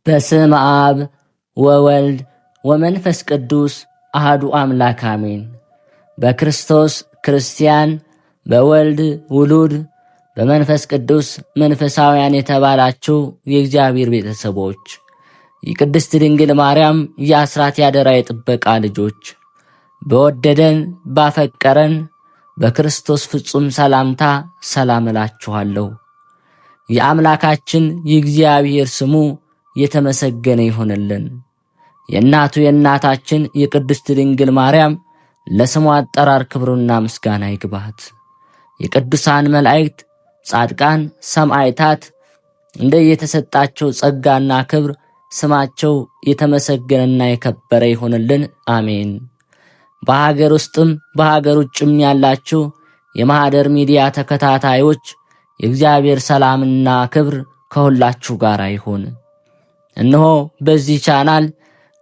በስመ አብ ወወልድ ወመንፈስ ቅዱስ አሐዱ አምላክ አሜን። በክርስቶስ ክርስቲያን፣ በወልድ ውሉድ፣ በመንፈስ ቅዱስ መንፈሳውያን የተባላችሁ የእግዚአብሔር ቤተሰቦች፣ የቅድስት ድንግል ማርያም የአስራት ያደራ የጥበቃ ልጆች፣ በወደደን ባፈቀረን በክርስቶስ ፍጹም ሰላምታ ሰላም እላችኋለሁ። የአምላካችን የእግዚአብሔር ስሙ የተመሰገነ ይሆንልን። የእናቱ የእናታችን የቅድስት ድንግል ማርያም ለስሙ አጠራር ክብሩና ምስጋና ይግባት። የቅዱሳን መላእክት፣ ጻድቃን፣ ሰማዕታት እንደየተሰጣቸው ጸጋና ክብር ስማቸው የተመሰገነና የከበረ ይሆንልን። አሜን። በሀገር ውስጥም በሀገር ውጭም ያላችሁ የማኅደር ሚዲያ ተከታታዮች የእግዚአብሔር ሰላምና ክብር ከሁላችሁ ጋር ይሁን። እነሆ በዚህ ቻናል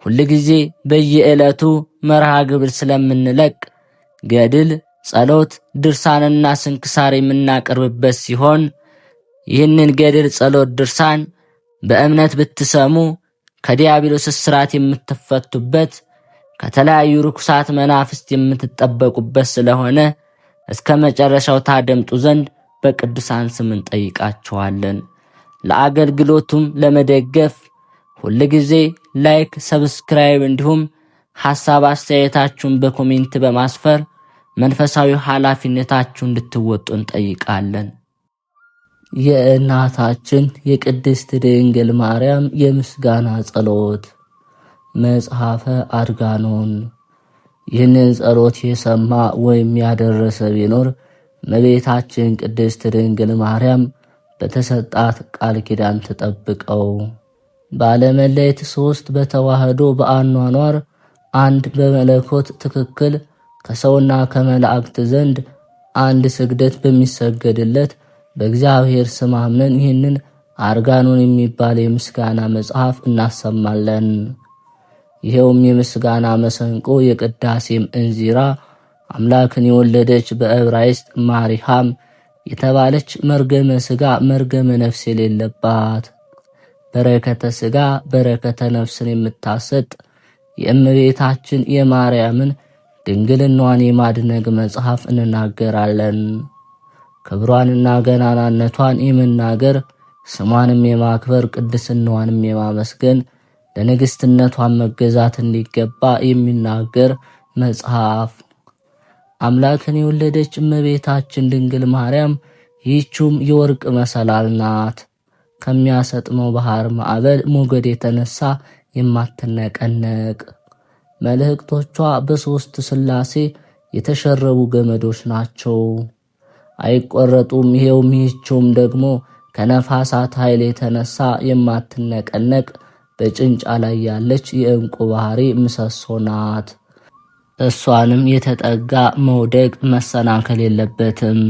ሁልጊዜ በየዕለቱ መርሃ ግብር ስለምንለቅ ገድል፣ ጸሎት፣ ድርሳንና ስንክሳር የምናቀርብበት ሲሆን ይህንን ገድል፣ ጸሎት፣ ድርሳን በእምነት ብትሰሙ ከዲያብሎስ እስራት የምትፈቱበት ከተለያዩ ርኩሳት መናፍስት የምትጠበቁበት ስለሆነ እስከ መጨረሻው ታደምጡ ዘንድ በቅዱሳን ስም እንጠይቃችኋለን። ለአገልግሎቱም ለመደገፍ ሁልጊዜ ላይክ፣ ሰብስክራይብ እንዲሁም ሐሳብ አስተያየታችሁን በኮሜንት በማስፈር መንፈሳዊ ኃላፊነታችሁን እንድትወጡ እንጠይቃለን። የእናታችን የቅድስት ድንግል ማርያም የምስጋና ጸሎት መጽሐፈ አርጋኖን። ይህንን ጸሎት የሰማ ወይም ያደረሰ ቢኖር እመቤታችን ቅድስት ድንግል ማርያም በተሰጣት ቃል ኪዳን ተጠብቀው ባለመለየት ሦስት በተዋህዶ በአኗኗር አንድ በመለኮት ትክክል ከሰውና ከመላእክት ዘንድ አንድ ስግደት በሚሰገድለት በእግዚአብሔር ስም አምነን ይህንን አርጋኖን የሚባል የምስጋና መጽሐፍ እናሰማለን። ይሄውም የምስጋና መሰንቆ የቅዳሴም እንዚራ አምላክን የወለደች በዕብራይስጥ ማሪሃም የተባለች መርገመ ሥጋ መርገመ ነፍስ የሌለባት በረከተ ሥጋ በረከተ ነፍስን የምታሰጥ የእመቤታችን የማርያምን ድንግልናዋን የማድነቅ መጽሐፍ እንናገራለን። ክብሯንና ገናናነቷን የመናገር ስሟንም የማክበር ቅድስናዋንም የማመስገን ለንግሥትነቷን መገዛት እንዲገባ የሚናገር መጽሐፍ። አምላክን የወለደች እመቤታችን ድንግል ማርያም ይህችም የወርቅ መሰላል ናት። ከሚያሰጥመው ባህር ማዕበል ሞገድ የተነሳ የማትነቀነቅ መልእክቶቿ በሦስት ሥላሴ የተሸረቡ ገመዶች ናቸው፣ አይቆረጡም። ይሄውም ይህችውም ደግሞ ከነፋሳት ኃይል የተነሳ የማትነቀነቅ በጭንጫ ላይ ያለች የዕንቁ ባህሪ ምሰሶ ናት። እሷንም የተጠጋ መውደቅ መሰናከል የለበትም።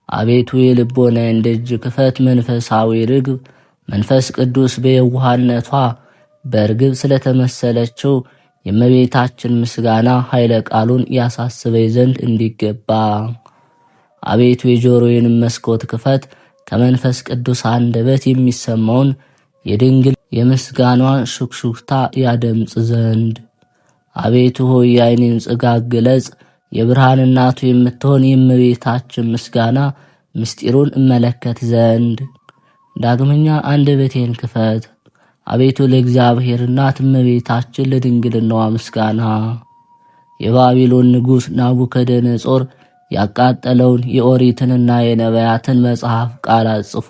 አቤቱ የልቦናዬን ደጅ ክፈት። መንፈሳዊ ርግብ መንፈስ ቅዱስ በየዋህነቷ በርግብ ስለተመሰለችው የእመቤታችን ምስጋና ኃይለ ቃሉን ያሳስበኝ ዘንድ እንዲገባ አቤቱ የጆሮዬንም መስኮት ክፈት። ከመንፈስ ቅዱስ አንደበት የሚሰማውን የድንግል የምስጋናዋን ሹክሹክታ ያደምጽ ዘንድ አቤቱ ሆይ የዓይኔን ጽጋግ ግለጽ። የብርሃን እናቱ የምትሆን የእመቤታችን ምስጋና ምስጢሩን እመለከት ዘንድ ዳግመኛ አንደበቴን ክፈት። አቤቱ ለእግዚአብሔር እናት እመቤታችን ለድንግልናዋ ምስጋና የባቢሎን ንጉሥ ናቡከደነጾር ያቃጠለውን የኦሪትንና የነቢያትን መጽሐፍ ቃላት ጽፎ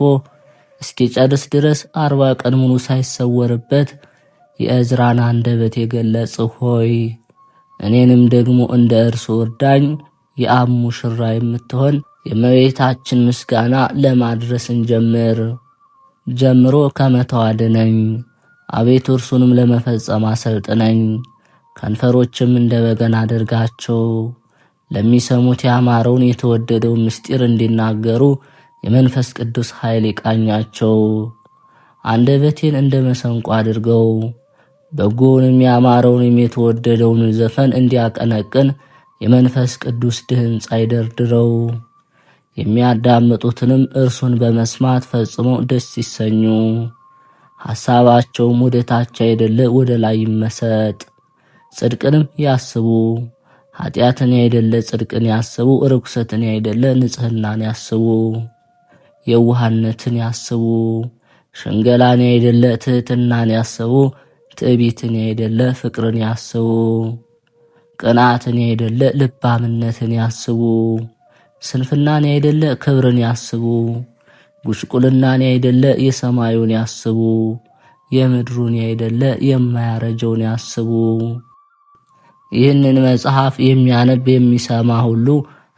እስኪጨርስ ድረስ 40 ቀን ሙሉ ሳይሰወርበት የእዝራን አንደበት የገለጽህ ሆይ እኔንም ደግሞ እንደ እርሱ እርዳኝ። የአብ ሙሽራ የምትሆን የእመቤታችን ምስጋና ለማድረስ ጀምሮ ከመተው አድነኝ። አቤቱ እርሱንም ለመፈጸም አሰልጥነኝ። ከንፈሮችም እንደ በገና አድርጋቸው፣ ለሚሰሙት ያማረውን የተወደደውን ምስጢር እንዲናገሩ የመንፈስ ቅዱስ ኃይል ይቃኛቸው። አንደበቴን እንደ መሰንቆ አድርገው፣ በጎውንም ያማረውንም የተወደደውን ዘፈን እንዲያቀነቅን የመንፈስ ቅዱስ ድህንጻ ይደርድረው። የሚያዳምጡትንም እርሱን በመስማት ፈጽመው ደስ ይሰኙ። ሐሳባቸውም ወደ ታች አይደለ ወደ ላይ ይመሰጥ። ጽድቅንም ያስቡ፣ ኃጢአትን ያይደለ ጽድቅን ያስቡ፣ ርኩሰትን ያይደለ ንጽሕናን ያስቡ። የዋህነትን ያስቡ፣ ሽንገላን ያይደለ ትሕትናን ያስቡ፣ ትዕቢትን ያይደለ ፍቅርን ያስቡ። ቅንዓትን ያይደለ ልባምነትን ያስቡ፣ ስንፍናን ያይደለ ክብርን ያስቡ። ጉስቁልናን ያይደለ የሰማዩን ያስቡ፣ የምድሩን ያይደለ የማያረጀውን ያስቡ። ይህንን መጽሐፍ የሚያነብ የሚሰማ ሁሉ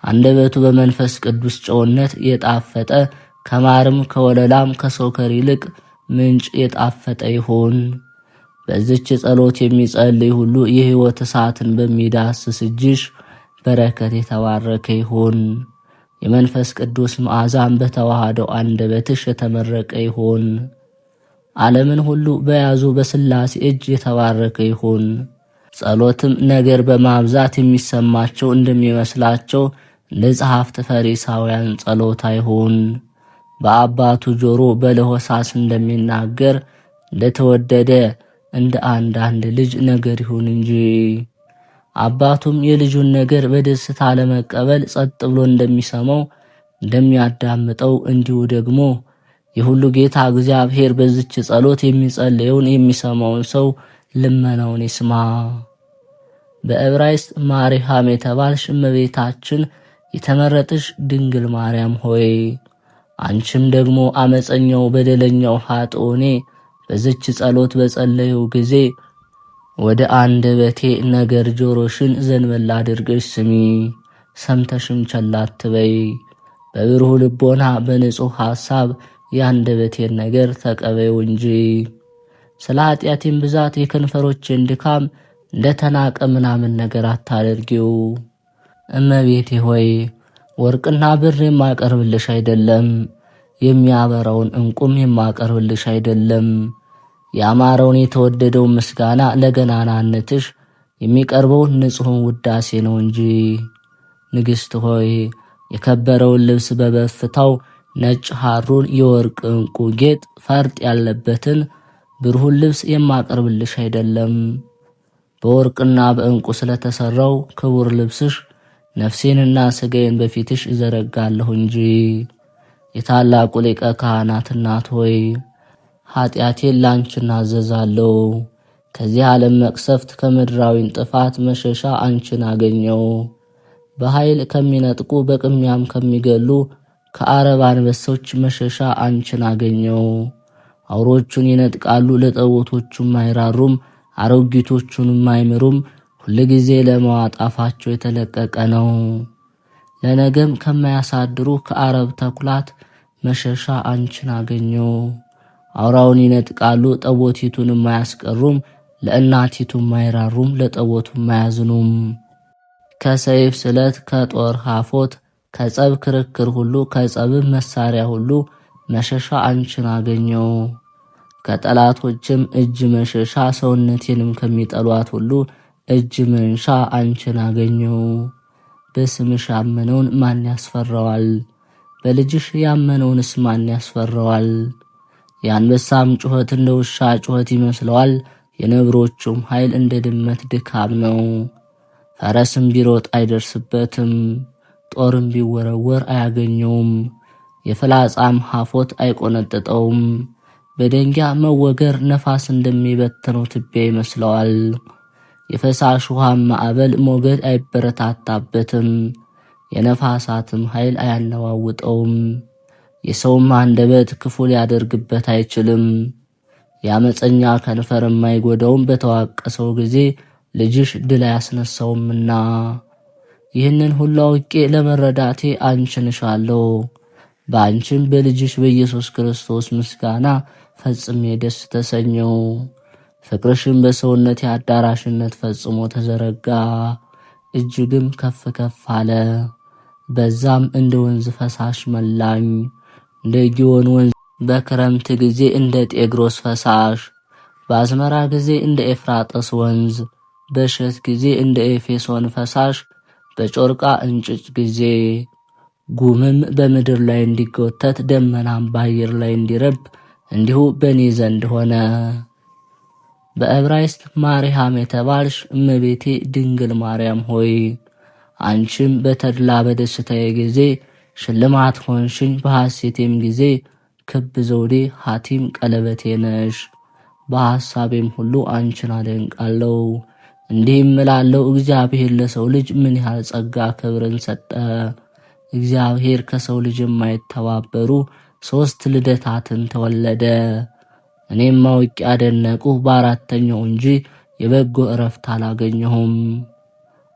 አንደበቱ በመንፈስ ቅዱስ ጨውነት የጣፈጠ ከማርም ከወለላም ከሶከር ይልቅ ምንጭ የጣፈጠ ይሆን። በዚች ጸሎት የሚጸልይ ሁሉ የሕይወት እሳትን በሚዳስስ እጅሽ በረከት የተባረከ ይሆን። የመንፈስ ቅዱስ መዓዛም በተዋህደው አንደበትሽ የተመረቀ ይሆን። ዓለምን ሁሉ በያዙ በሥላሴ እጅ የተባረከ ይሆን። ጸሎትም ነገር በማብዛት የሚሰማቸው እንደሚመስላቸው እንደ ጸሐፍት ፈሪሳውያን ጸሎት አይሆን። በአባቱ ጆሮ በለሆሳስ እንደሚናገር እንደተወደደ እንደ አንድ ልጅ ነገር ይሁን እንጂ። አባቱም የልጁን ነገር በደስታ ለመቀበል ጸጥ ብሎ እንደሚሰማው እንደሚያዳምጠው እንዲሁ ደግሞ የሁሉ ጌታ እግዚአብሔር በዚች ጸሎት የሚጸልየውን የሚሰማውን ሰው ልመናውን ይስማ። በዕብራይስጥ ማርያም የተባልሽ እመቤታችን የተመረጥሽ ድንግል ማርያም ሆይ አንቺም ደግሞ አመፀኛው በደለኛው ኃጥኦኔ በዚች ጸሎት በጸለየው ጊዜ ወደ አንደበቴ ነገር ጆሮሽን ዘንበል አድርገሽ ስሚ፣ ሰምተሽም ቸል አትበይ። በብሩህ ልቦና በንጹሕ ሐሳብ የአንደበቴን ነገር ተቀበዩ እንጂ። ስለ ኃጢአቴም ብዛት የከንፈሮቼን ድካም እንደ ተናቀ ምናምን ነገር አታደርጊው። እመቤቴ ሆይ ወርቅና ብር የማቀርብልሽ አይደለም፣ የሚያበራውን ዕንቁም የማቀርብልሽ አይደለም። ያማረውን የተወደደውን ምስጋና ለገናናነትሽ የሚቀርበውን ንጹሕን ውዳሴ ነው እንጂ። ንግሥት ሆይ የከበረውን ልብስ በበፍታው ነጭ ሐሩን የወርቅ ዕንቁ ጌጥ ፈርጥ ያለበትን ብሩህን ልብስ የማቀርብልሽ አይደለም። በወርቅና በዕንቁ ስለተሠራው ክቡር ልብስሽ ነፍሴንና ሥጋዬን በፊትሽ እዘረጋለሁ እንጂ። የታላቁ ሊቀ ካህናት እናት ሆይ ኃጢአቴን ላንቺ እናዘዛለሁ። ከዚህ ዓለም መቅሰፍት ከምድራዊን ጥፋት መሸሻ አንቺን አገኘው። በኃይል ከሚነጥቁ በቅሚያም ከሚገሉ ከአረብ አንበሶች መሸሻ አንቺን አገኘው። አውሮቹን ይነጥቃሉ፣ ለጠቦቶቹም አይራሩም፣ አሮጊቶቹንም አይምሩም። ሁልጊዜ ለመዋጥ አፋቸው የተለቀቀ ነው። ለነገም ከማያሳድሩ ከአረብ ተኩላት መሸሻ አንቺን አገኘው። አውራውን ይነጥቃሉ፣ ጠቦቲቱንም አያስቀሩም፣ ለእናቲቱም አይራሩም፣ ለጠቦቱም አያዝኑም። ከሰይፍ ስለት፣ ከጦር ሐፎት፣ ከጸብ ክርክር ሁሉ ከጸብም መሳሪያ ሁሉ መሸሻ አንቺን አገኘው። ከጠላቶችም እጅ መሸሻ ሰውነቴንም ከሚጠሏት ሁሉ እጅ መንሻ አንቺን አገኘው። በስምሽ ያመነውን ማን ያስፈራዋል? በልጅሽ ያመነውንስ ማን ያስፈራዋል? የአንበሳም ጩኸት እንደ ውሻ ጩኸት ይመስለዋል፣ የነብሮቹም ኃይል እንደ ድመት ድካም ነው። ፈረስም ቢሮጥ አይደርስበትም፣ ጦርም ቢወረወር አያገኘውም፣ የፍላጻም ሐፎት አይቆነጥጠውም። በደንጊያ መወገር ነፋስ እንደሚበትነው ትቢያ ይመስለዋል። የፈሳሽ ውሃም ማዕበል ሞገድ አይበረታታበትም፣ የነፋሳትም ኃይል አያነዋውጠውም። የሰውም አንደበት ክፉ ሊያደርግበት አይችልም። የአመፀኛ ከንፈር የማይጎዳውም በተዋቀሰው ጊዜ ልጅሽ ድል አያስነሳውምና። ይህንን ሁሉ አውቄ ለመረዳቴ አንቺን እሻለሁ። በአንቺም በልጅሽ በኢየሱስ ክርስቶስ ምስጋና ፈጽሜ ደስ ተሰኘው። ፍቅርሽም በሰውነቴ አዳራሽነት ፈጽሞ ተዘረጋ፣ እጅግም ከፍ ከፍ አለ። በዛም እንደ ወንዝ ፈሳሽ መላኝ፣ እንደ ጊዮን ወንዝ በክረምት ጊዜ እንደ ጤግሮስ ፈሳሽ፣ በአዝመራ ጊዜ እንደ ኤፍራጥስ ወንዝ፣ በእሸት ጊዜ እንደ ኤፌሶን ፈሳሽ፣ በጮርቃ እንጭጭ ጊዜ ጉምም በምድር ላይ እንዲጎተት ደመናም በአየር ላይ እንዲረብ እንዲሁ በእኔ ዘንድ ሆነ። በዕብራይስጥ ማርያም የተባልሽ እመቤቴ ድንግል ማርያም ሆይ አንቺም በተድላ በደስታዬ ጊዜ ሽልማት ሆንሽኝ። በሐሴቴም ጊዜ ክብ ዘውዴ ሐቲም ቀለበቴ ነሽ። በሐሳቤም ሁሉ አንቺን አደንቃለሁ። እንዲህም እላለሁ፣ እግዚአብሔር ለሰው ልጅ ምን ያህል ጸጋ ክብርን ሰጠ። እግዚአብሔር ከሰው ልጅ የማይተባበሩ 3 ልደታትን ተወለደ። እኔም አውቄ ያደነቁ በአራተኛው እንጂ የበጎ እረፍት አላገኘሁም።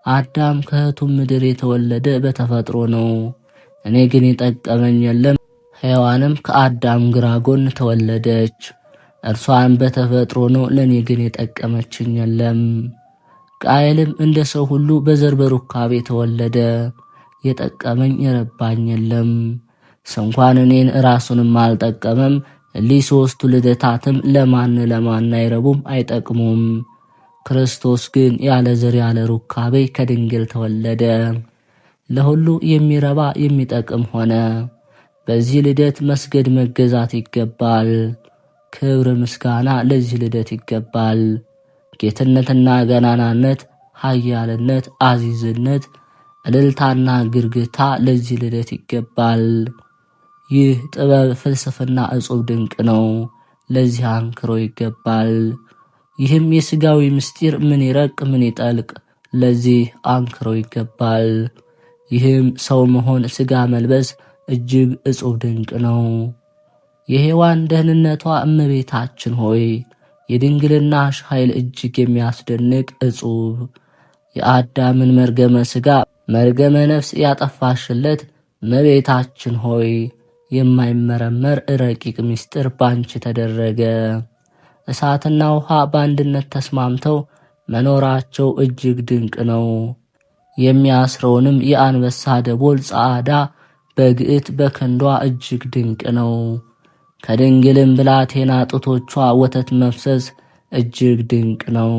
አዳም ከእህቱ ምድር የተወለደ በተፈጥሮ ነው። እኔ ግን የጠቀመኝ የለም። ሔዋንም ከአዳም ግራ ጎን ተወለደች። እርሷን በተፈጥሮ ነው። ለእኔ ግን የጠቀመችኝ የለም። ቃየልም እንደ ሰው ሁሉ በዘር በሩካቤ ተወለደ። የጠቀመኝ የረባኝ የለም። ስንኳን እኔን ራሱንም አልጠቀመም። እሊህ 3ቱ ልደታትም ለማን አይረቡም አይጠቅሙም። ክርስቶስ ግን ያለ ዘር ያለ ሩካቤ ከድንግል ተወለደ። ለሁሉ የሚረባ የሚጠቅም ሆነ። በዚህ ልደት መስገድ መገዛት ይገባል። ክብር ምስጋና ለዚህ ልደት ይገባል። ጌትነትና ገናናነት፣ ኃያልነት፣ አዚዝነት፣ እልልታና ግርግታ ለዚህ ልደት ይገባል። ይህ ጥበብ፣ ፍልስፍና እጹብ ድንቅ ነው። ለዚህ አንክሮ ይገባል። ይህም የሥጋዊ ምስጢር ምን ይረቅ ምን ይጠልቅ፣ ለዚህ አንክሮ ይገባል። ይህም ሰው መሆን ሥጋ መልበስ እጅግ እጹብ ድንቅ ነው። የሔዋን ደህንነቷ እመቤታችን ሆይ የድንግልናሽ ኃይል እጅግ የሚያስደንቅ እጹብ፣ የአዳምን መርገመ ሥጋ መርገመ ነፍስ ያጠፋሽለት እመቤታችን ሆይ የማይመረመር ረቂቅ ምስጢር ባንቺ ተደረገ። እሳትና ውሃ በአንድነት ተስማምተው መኖራቸው እጅግ ድንቅ ነው። የሚያስረውንም የአንበሳ ደቦል ጸዓዳ በግዕት በክንዷ እጅግ ድንቅ ነው። ከድንግልም ብላቴና ጡቶቿ ወተት መፍሰስ እጅግ ድንቅ ነው።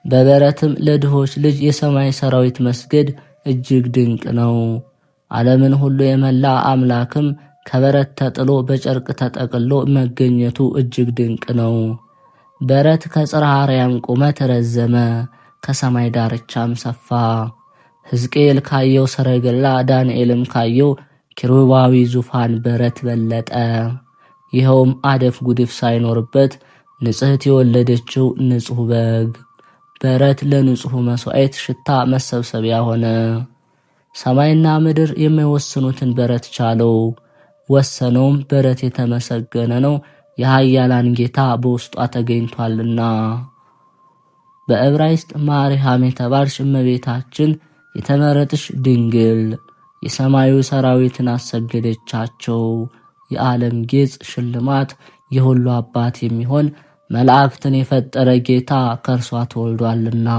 በበረትም ለድሆች ልጅ የሰማይ ሰራዊት መስገድ እጅግ ድንቅ ነው። ዓለምን ሁሉ የመላ አምላክም ከበረት ተጥሎ በጨርቅ ተጠቅሎ መገኘቱ እጅግ ድንቅ ነው። በረት ከጽርሐ አርያም ቁመት ረዘመ፣ ከሰማይ ዳርቻም ሰፋ። ሕዝቅኤል ካየው ሰረገላ፣ ዳንኤልም ካየው ኪሩባዊ ዙፋን በረት በለጠ። ይኸውም አደፍ ጉድፍ ሳይኖርበት ንጽሕት የወለደችው ንጹሕ በግ። በረት ለንጹሕ መሥዋዕት ሽታ መሰብሰቢያ ሆነ። ሰማይና ምድር የማይወስኑትን በረት ቻለው፣ ወሰነውም። በረት የተመሰገነ ነው፣ የኃያላን ጌታ በውስጧ ተገኝቷልና። በዕብራይስጥ ማርያም የተባልሽ እመቤታችን የተመረጥሽ ድንግል የሰማዩ ሰራዊትን አሰገደቻቸው። የዓለም ጌጽ ሽልማት የሁሉ አባት የሚሆን መላእክትን የፈጠረ ጌታ ከእርሷ ተወልዷልና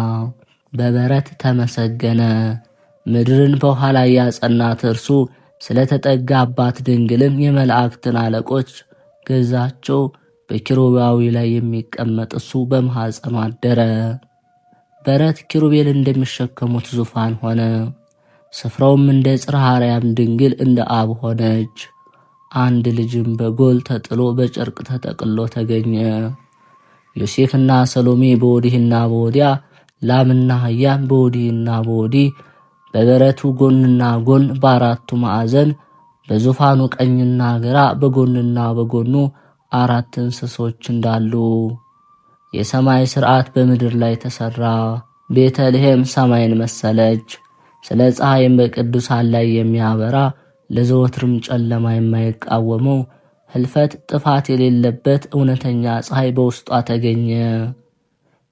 በበረት ተመሰገነ። ምድርን በውኃ ላይ ያጸናት እርሱ ስለተጠጋባት ድንግልም የመላእክትን አለቆች ገዛቸው። በኪሩባዊ ላይ የሚቀመጥ እሱ በማኅፀኗ አደረ። በረት ኪሩቤል እንደሚሸከሙት ዙፋን ሆነ። ስፍራውም እንደ ጽርሐ አርያም ድንግል እንደ አብ ሆነች። አንድ ልጅም በጎል ተጥሎ በጨርቅ ተጠቅሎ ተገኘ። ዮሴፍና ሰሎሜ በወዲህና በወዲያ፣ ላምና አህያም በወዲህና በወዲህ፣ በበረቱ ጎንና ጎን በአራቱ ማዕዘን፣ በዙፋኑ ቀኝና ግራ በጎንና በጎኑ 4 እንስሶች እንዳሉ። የሰማይ ሥርዓት በምድር ላይ ተሠራ። ቤተልሔም ሰማይን መሰለች። ስለ ፀሐይም በቅዱሳን ላይ የሚያበራ ለዘወትርም ጨለማ የማይቃወመው ህልፈት ጥፋት የሌለበት እውነተኛ ፀሐይ በውስጧ ተገኘ።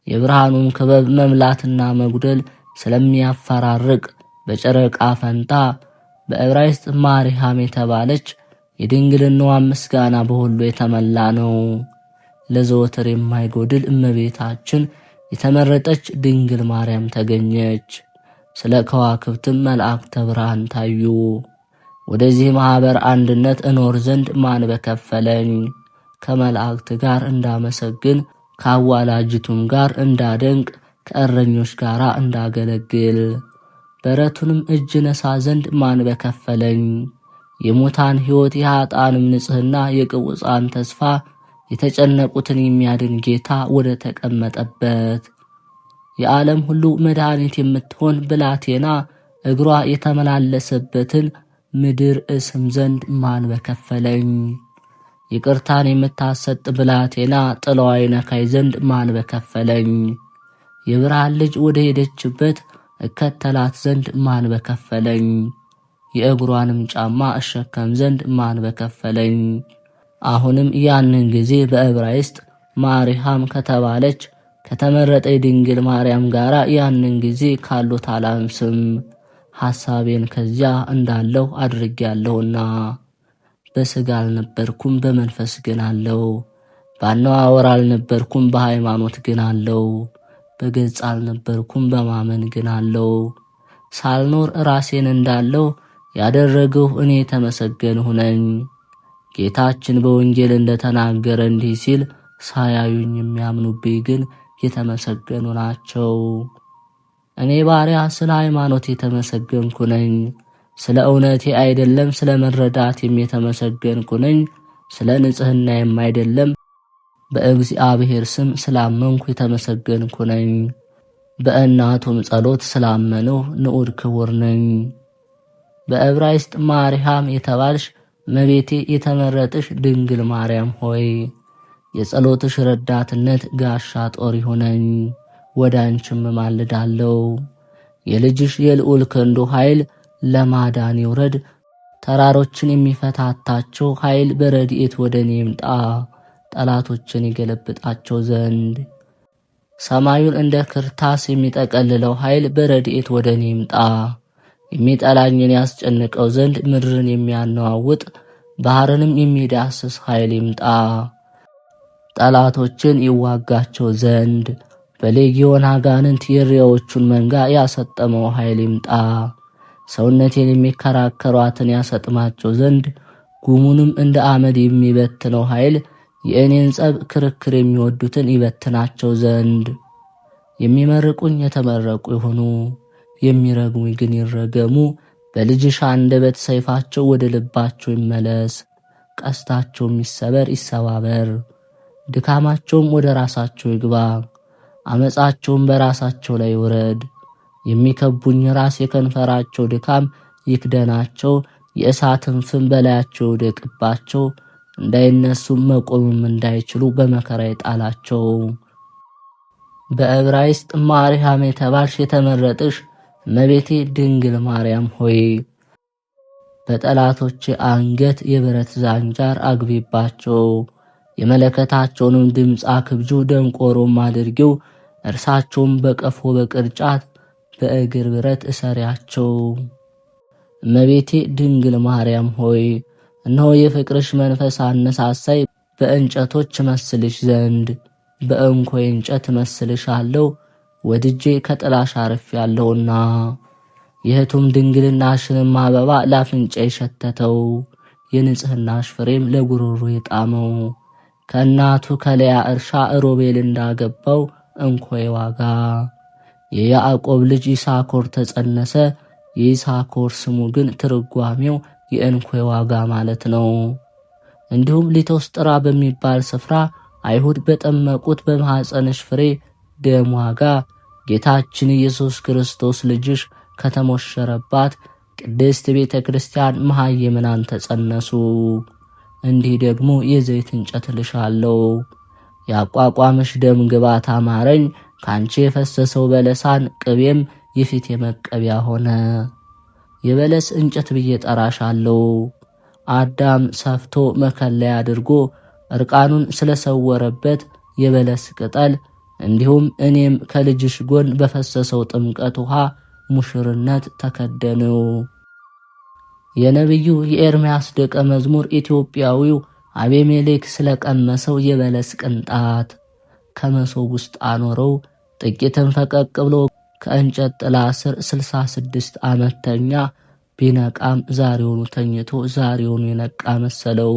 የብርሃኑም ክበብ መምላትና መጉደል ስለሚያፈራርቅ በጨረቃ ፈንታ በዕብራይስጥ ማርያም የተባለች የድንግልናዋ ምስጋና በሁሉ የተመላ ነው። ለዘወትር የማይጎድል እመቤታችን የተመረጠች ድንግል ማርያም ተገኘች። ስለ ከዋክብትም መላእክተ ብርሃን ታዩ። ወደዚህ ማኅበር አንድነት እኖር ዘንድ ማን በከፈለኝ? ከመላእክት ጋር እንዳመሰግን፣ ከአዋላጅቱም ጋር እንዳደንቅ፣ ከእረኞች ጋር እንዳገለግል። በረቱንም እጅ ነሳ ዘንድ ማን በከፈለኝ? የሙታን ሕይወት የኀጣንም ንጽሕና የቅቡፃን ተስፋ የተጨነቁትን የሚያድን ጌታ ወደ ተቀመጠበት የዓለም ሁሉ መድኃኒት የምትሆን ብላቴና እግሯ የተመላለሰበትን ምድር እስም ዘንድ ማን በከፈለኝ? ይቅርታን የምታሰጥ ብላቴና ጥላዋ ይነካኝ ዘንድ ማን በከፈለኝ? የብርሃን ልጅ ወደ ሄደችበት እከተላት ዘንድ ማን በከፈለኝ? የእግሯንም ጫማ እሸከም ዘንድ ማን በከፈለኝ? አሁንም ያንን ጊዜ በዕብራይስጥ ማርያም ከተባለች ከተመረጠች ድንግል ማርያም ጋር ያንን ጊዜ ካሉት አላንስም። ሐሳቤን ከዚያ እንዳለሁ አድርጌያለሁና። በሥጋ አልነበርኩም በመንፈስ ግን አለው። ባነዋወር አልነበርኩም በሃይማኖት ግን አለው። በገጽ አልነበርኩም በማመን ግን አለው። ሳልኖር ራሴን እንዳለው ያደረግሁ እኔ የተመሰገንሁ ነኝ። ጌታችን በወንጌል እንደተናገረ እንዲህ ሲል ሳያዩኝ የሚያምኑብኝ ግን የተመሰገኑ ናቸው። እኔ ባሪያ ስለ ሃይማኖት የተመሰገንኩ ነኝ። ስለ እውነቴ አይደለም ስለ መረዳቴም የተመሰገንኩ ነኝ። ስለ ንጽሕናዬም አይደለም በእግዚአብሔር ስም ስላመንኩ የተመሰገንኩ ነኝ። በእናቱም ጸሎት ስላመንሁ ንዑድ ክቡር ነኝ። በዕብራይስጥ ማርያም የተባልሽ እመቤቴ የተመረጥሽ ድንግል ማርያም ሆይ የጸሎትሽ ረዳትነት ጋሻ ጦር ይሁነኝ። ወደ አንቺም እማልዳለሁ። የልጅሽ የልዑል ክንዱ ኃይል ለማዳን ይውረድ። ተራሮችን የሚፈታታቸው ኃይል በረድኤት ወደ እኔ ይምጣ፣ ጠላቶችን ይገለብጣቸው ዘንድ። ሰማዩን እንደ ክርታስ የሚጠቀልለው ኃይል በረድኤት ወደ እኔ ይምጣ፣ የሚጠላኝን ያስጨንቀው ዘንድ። ምድርን የሚያነዋውጥ ባህርንም የሚዳስስ ኃይል ይምጣ፣ ጠላቶችን ይዋጋቸው ዘንድ። በሌጊዮን አጋንንት የእሪያዎቹን መንጋ ያሰጠመው ኃይል ይምጣ፣ ሰውነቴን የሚከራከሯትን ያሰጥማቸው ዘንድ። ጉሙንም እንደ አመድ የሚበትነው ኃይል የእኔን ጸብ ክርክር የሚወዱትን ይበትናቸው ዘንድ። የሚመርቁኝ የተመረቁ ይሁኑ፣ የሚረግሙኝ ግን ይረገሙ። በልጅሽ አንደበት ሰይፋቸው ወደ ልባቸው ይመለስ፣ ቀስታቸው የሚሰበር ይሰባበር። ድካማቸውም ወደ ራሳቸው ይግባ፣ አመፃቸውም በራሳቸው ላይ ይውረድ። የሚከቡኝ ራስ የከንፈራቸው ድካም ይክደናቸው፣ የእሳትን ፍም በላያቸው ይውደቅባቸው። እንዳይነሱም መቆምም እንዳይችሉ በመከራ ይጣላቸው። በዕብራይስጥ ማርያም የተባልሽ የተመረጥሽ እመቤቴ ድንግል ማርያም ሆይ በጠላቶች አንገት የብረት ዛንጃር አግቢባቸው። የመለከታቸውንም ድምፅ አክብጁ፣ ደንቆሮም አድርጊው። እርሳቸውም በቀፎ በቅርጫት በእግር ብረት እሰሪያቸው። እመቤቴ ድንግል ማርያም ሆይ እነሆ የፍቅርሽ መንፈስ አነሳሳይ። በእንጨቶች መስልሽ ዘንድ በእንኮይ እንጨት መስልሻለሁ። ወድጄ ከጥላሽ አርፌአለሁና የሕቱም ድንግልናሽንም አበባ ላፍንጫ የሸተተው የንጽሕናሽ ፍሬም ለጉሮሮ የጣመው። ከእናቱ ከልያ እርሻ ሮቤል እንዳገባው እንኮይ ዋጋ። የያዕቆብ ልጅ ይሳኮር ተጸነሰ። የይሳኮር ስሙ ግን ትርጓሜው የእንኮይ ዋጋ ማለት ነው። እንዲሁም ሊቶስጥራ በሚባል ስፍራ አይሁድ በጠመቁት በማኅፀንሽ ፍሬ ደም ዋጋ ጌታችን ኢየሱስ ክርስቶስ ልጅሽ ከተሞሸረባት ቅድስት ቤተ ክርስቲያን መሃይምናን ተጸነሱ። እንዲህ ደግሞ የዘይት እንጨት ልሻለሁ። ያቋቋምሽ ደም ግባት አማረኝ። ካንቺ የፈሰሰው በለሳን ቅቤም የፊት የመቀቢያ ሆነ። የበለስ እንጨት ብዬ ጠራሻለሁ። አዳም ሰፍቶ መከለያ አድርጎ እርቃኑን ስለሰወረበት የበለስ ቅጠል፣ እንዲሁም እኔም ከልጅሽ ጎን በፈሰሰው ጥምቀት ውሃ ሙሽርነት ተከደንው። የነቢዩ የኤርምያስ ደቀ መዝሙር ኢትዮጵያዊው አቤሜሌክ ስለቀመሰው የበለስ ቅንጣት ከመሶብ ውስጥ አኖረው። ጥቂትም ፈቀቅ ብሎ ከእንጨት ጥላ ስር 66 ዓመት ተኛ። ቢነቃም ዛሬውኑ ተኝቶ ዛሬውኑ የነቃ መሰለው።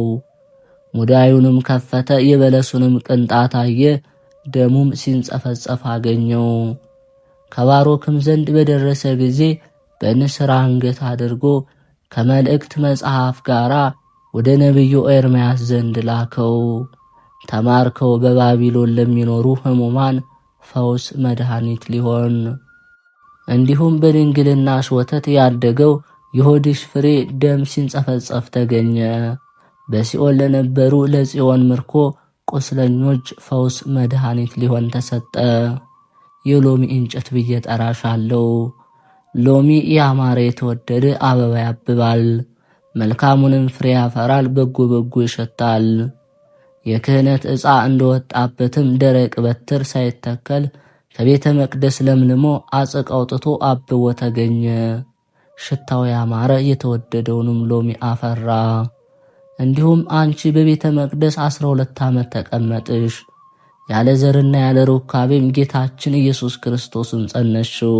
ሙዳዩንም ከፈተ፣ የበለሱንም ቅንጣት አየ። ደሙም ሲንጸፈጸፍ አገኘው። ከባሮክም ዘንድ በደረሰ ጊዜ በንስር አንገት አድርጎ ከመልእክት መጽሐፍ ጋር ወደ ነቢዩ ኤርምያስ ዘንድ ላከው። ተማርከው በባቢሎን ለሚኖሩ ሕሙማን ፈውስ መድኃኒት ሊሆን፣ እንዲሁም በድንግልናሽ ወተት ያደገው የሆድሽ ፍሬ ደም ሲንጸፈጸፍ ተገኘ። በሲኦል ለነበሩ ለጽዮን ምርኮ ቁስለኞች ፈውስ መድኃኒት ሊሆን ተሰጠ። የሎሚ እንጨት ብዬ ጠራሻለሁ። ሎሚ ያማረ የተወደደ አበባ ያብባል፣ መልካሙንም ፍሬ ያፈራል፣ በጎ በጎ ይሸታል። የክህነት ዕፃ እንደወጣበትም ደረቅ በትር ሳይተከል ከቤተ መቅደስ ለምልሞ አጽቅ አውጥቶ አብቦ ተገኘ። ሽታው ያማረ የተወደደውንም ሎሚ አፈራ። እንዲሁም አንቺ በቤተ መቅደስ 12 ዓመት ተቀመጥሽ፣ ያለ ዘርና ያለ ሩካቤም ጌታችን ኢየሱስ ክርስቶስን ጸነስሽው።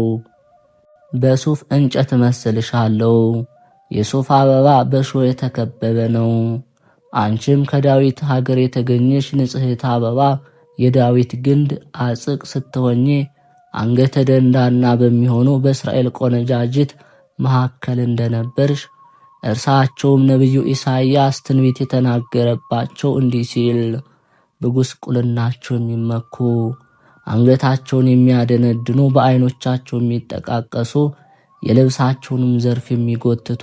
በሱፍ እንጨት እመስልሻለሁ። የሱፍ አበባ በእሾህ የተከበበ ነው። አንቺም ከዳዊት ሀገር የተገኘሽ ንጽሕት አበባ የዳዊት ግንድ አጽቅ ስትሆኚ አንገተ ደንዳና በሚሆኑ በእስራኤል ቆነጃጅት መካከል እንደነበርሽ እርሳቸውም ነቢዩ ኢሳይያስ ትንቢት የተናገረባቸው እንዲህ ሲል በጉስቁልናቸው የሚመኩ አንገታቸውን የሚያደነድኑ በዓይኖቻቸው የሚጠቃቀሱ የልብሳቸውንም ዘርፍ የሚጎትቱ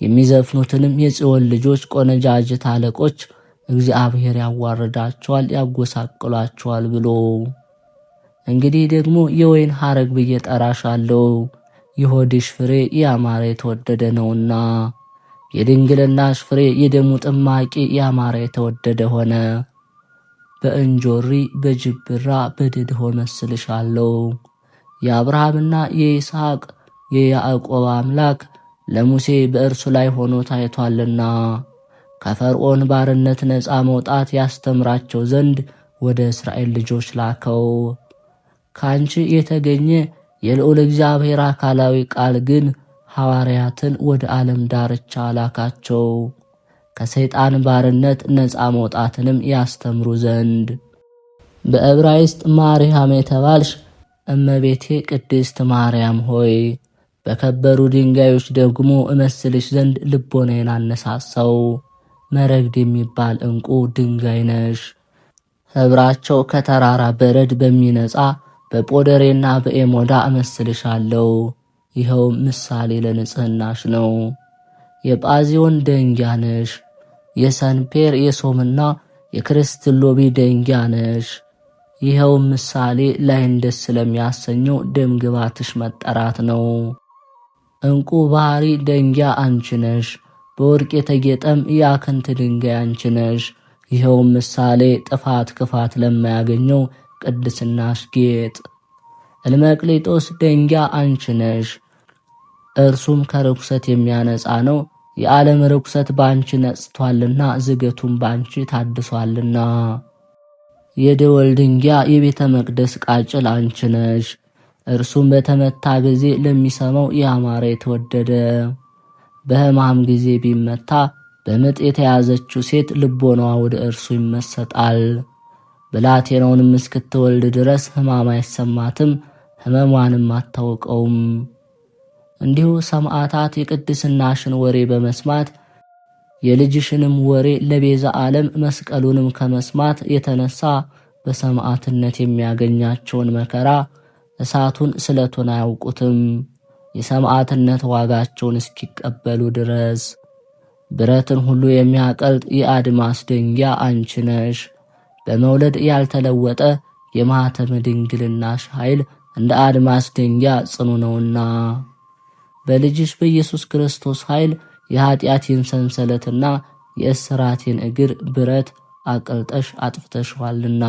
የሚዘፍኑትንም የጽዮን ልጆች ቆነጃጅት አለቆች እግዚአብሔር ያዋርዳቸዋል ያጎሳቅሏቸዋል ብሎ፣ እንግዲህ ደግሞ የወይን ሐረግ ብዬ ጠራሻለሁ። የሆድሽ ፍሬ ያማረ የተወደደ ነውና የድንግልናሽ ፍሬ የደሙ ጥማቂ ያማረ የተወደደ ሆነ። በእንጆሪ በጅብራ በድድሆ መስልሻለሁ። የአብርሃምና የይስሐቅ የያዕቆብ አምላክ ለሙሴ በእርሱ ላይ ሆኖ ታይቷልና ከፈርዖን ባርነት ነፃ መውጣት ያስተምራቸው ዘንድ ወደ እስራኤል ልጆች ላከው። ካንቺ የተገኘ የልዑል እግዚአብሔር አካላዊ ቃል ግን ሐዋርያትን ወደ ዓለም ዳርቻ ላካቸው ከሰይጣን ባርነት ነፃ መውጣትንም ያስተምሩ ዘንድ። በዕብራይስጥ ማርያም የተባልሽ እመቤቴ ቅድስት ማርያም ሆይ በከበሩ ድንጋዮች ደግሞ እመስልሽ ዘንድ ልቦናዬን አነሳሳው። መረግድ የሚባል ዕንቁ ድንጋይ ነሽ። ኅብራቸው ከተራራ በረድ በሚነጻ በጶደሬና በኤሞዳ እመስልሻለሁ። ይኸውም ምሳሌ ለንጽሕናሽ ነው። የጳዚዮን ደንጊያ ነሽ። የሰንፔር የሶምና የክርስትሎቢ ደንጊያ ነሽ። ይኸውም ምሳሌ ላይን ደስ ስለሚያሰኘው ደም ግባትሽ መጠራት ነው። ዕንቁ ባህሪ ደንጊያ አንቺ ነሽ። በወርቅ የተጌጠም የአክንት ድንጋይ አንቺ ነሽ። ይኸውም ምሳሌ ጥፋት ክፋት ለማያገኘው ቅድስናሽ ጌጥ። እልመቅሊጦስ ደንጊያ አንቺ ነሽ። እርሱም ከርኩሰት የሚያነጻ ነው። የዓለም ርኩሰት ባንቺ ነጽቷልና ዝገቱም ባንቺ ታድሷልና። የደወል ድንጊያ የቤተ መቅደስ ቃጭል አንቺ ነሽ። እርሱም በተመታ ጊዜ ለሚሰማው ያማረ የተወደደ። በሕማም ጊዜ ቢመታ በምጥ የተያዘችው ሴት ልቦናዋ ወደ እርሱ ይመሰጣል። ብላቴናውንም እስክትወልድ ድረስ ሕማም አይሰማትም፣ ሕመሟንም አታውቀውም። እንዲሁ ሰማዕታት የቅድስናሽን ወሬ በመስማት የልጅሽንም ወሬ ለቤዛ ዓለም መስቀሉንም ከመስማት የተነሳ በሰማዕትነት የሚያገኛቸውን መከራ እሳቱን ስለቱን አያውቁትም፣ የሰማዕትነት ዋጋቸውን እስኪቀበሉ ድረስ። ብረትን ሁሉ የሚያቀልጥ የአድማስ ድንጊያ አንቺ ነሽ። በመውለድ ያልተለወጠ የማኅተመ ድንግልናሽ ኃይል እንደ አድማስ ድንጊያ ጽኑ ነውና በልጅሽ በኢየሱስ ክርስቶስ ኃይል የኀጢአቴን ሰንሰለትና የእስራቴን እግር ብረት አቅልጠሽ አጥፍተሽዋልና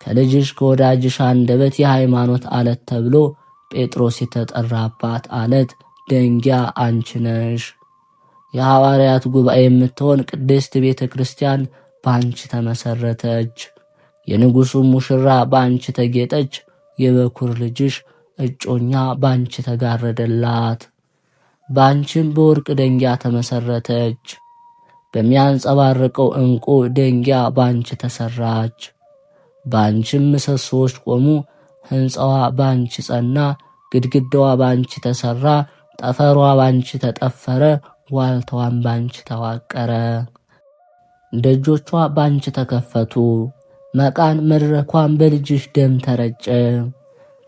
ከልጅሽ ከወዳጅሽ አንደበት የሃይማኖት አለት ተብሎ ጴጥሮስ የተጠራባት አለት ደንጊያ አንቺ ነሽ። የሐዋርያት ጉባኤ የምትሆን ቅድስት ቤተ ክርስቲያን በአንቺ ተመሰረተች። የንጉሡም ሙሽራ በአንቺ ተጌጠች። የበኩር ልጅሽ እጮኛ ባንቺ ተጋረደላት። ባንቺም በወርቅ ደንጊያ ተመሰረተች። በሚያንጸባርቀው ዕንቁ ደንጊያ ባንቺ ተሰራች። ባንቺም ምሰሶዎች ቆሙ። ሕንፃዋ ባንቺ ጸና። ግድግዳዋ ባንቺ ተሰራ። ጠፈሯ ባንቺ ተጠፈረ። ዋልታዋም ባንቺ ተዋቀረ። ደጆቿ ባንቺ ተከፈቱ። መቃን መድረኳን በልጅሽ ደም ተረጨ።